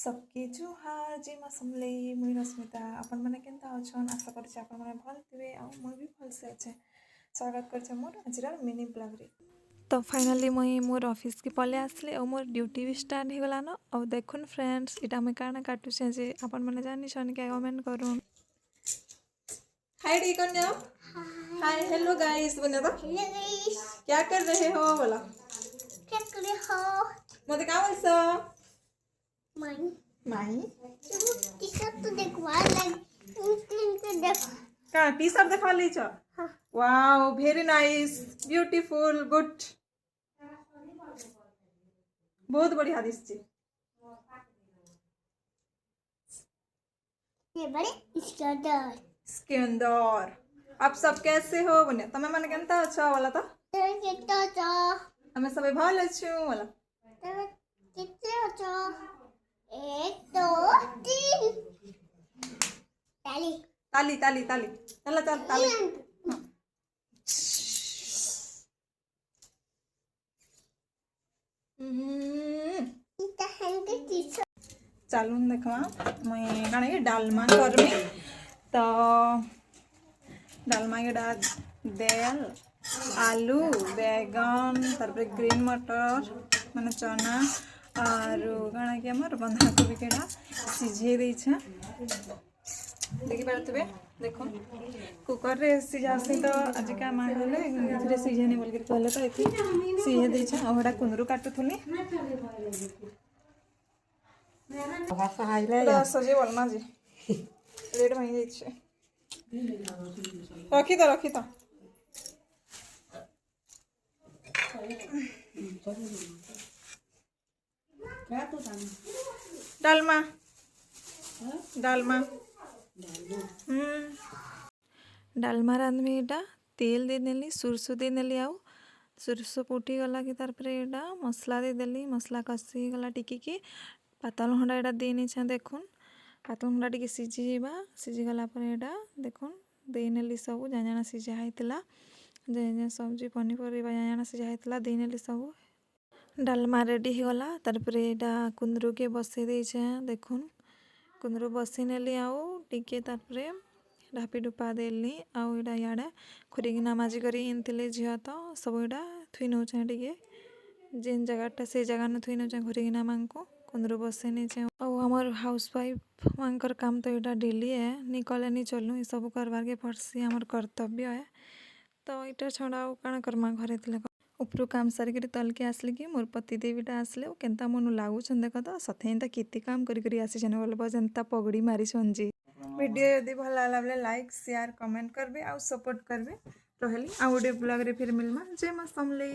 सबके जुहार जी समले मुई रश्मिता आपण मैंने केनता अच्छन आशा कर भल थे मुई भी भल से अच्छे स्वागत कर मोर आज मिनी ब्लॉग रे। तो फाइनली मुई मोर ऑफिस के पले आसली और मोर ड्यूटी भी स्टार्ट हो गलान। और देखुन फ्रेंड्स इटा मुई काना काटुचे जे आपण मैंने जानी छन क्या कमेंट करूँ। हाय डी कौन जाओ हाय हेलो गाइस बने तो हेलो गाइस क्या कर रहे हो बोला क्या कर रहे हो मते का बोलसो माई माई टी-शर्ट तो देखवा लग स्क्रीन पे देख का टी-शर्ट देखा ली छ हां wow very nice beautiful good बहुत बढ़िया दिसची। ये बड़े इसके अंदर आप सब कैसे हो बने तमे माने केनता अच्छा वाला तो कितना अच्छा हमें सब भल अच्छे वाला कितना अच्छा 1 2 3 ताली ताली ताली ताली चल चल ताली इता हैंड टी-शर्ट चालून देखवा मैं काना डालमा करमी तो डालमा के डाल दाल आलू बैगन तारपर ग्रीन मटर माने चना और काना कि हमर बंधा कोबी केडा सिझे दै छ देखि पारतबे देखो कुकर रे सिझा से तो आज का मां कहले इथरे सिझे नहीं बोल के कहले तो एथि सिझे दै छ ओहडा कुंदरू काटुथुली भाषा आइले सजे बोलमा जी रेड भाई जाई छ रखी तो डालमा डालमा डालमा रांधमी एटा तेल दे देली सुरसो दे देली आउ सुरसो फुटी गला कि तार परे एटा मसला दे देली मसला कसी गला टिकी की पातल हंडा एटा देनी छ देखुन पातल हंडा टिके सिझी गला परे एटा देखुन दे नेली सब जाना सिझा हैतला जे सब्जी पनीपरिया जाना सिझा हैतला दे नेली सब डालमा रेडी हो गला तार परे एटा कुंदरू के बसे दे छ देखुन कुंदरू बसी नेली आउ टिके तार परे ढापी डुपा देली आउ एटा याडे खुरीगिना माजी करी इनथिले झियो तो सब एटा थुई नौ छ टिके जेन जगहटा से जगह न थुई नौ छ खुरीगिना मांको कुंदरू बसे नहीं छ और हमर हाउसवाइफ मांकर काम तो एटा डेली है निकले नहीं चलू ये सब करवार के पड़सी हमर कर्तव्य है। तो इटा छड़ा काना करमा घरे थिले उपरू काम सारिक तल के आसली कि मोर पति देवीटा आसले केनता मनु लागुछन देख तो सथे एंता केते काम करी आसीछन बोलबो जेनता पगड़ी मारीछन जी। वीडियो यदि भल लागले लाइक शेयर कमेंट करबे आ सपोर्ट करबे रहली आ ओडे ब्लॉग रे फिर मिलमा जय मां समले।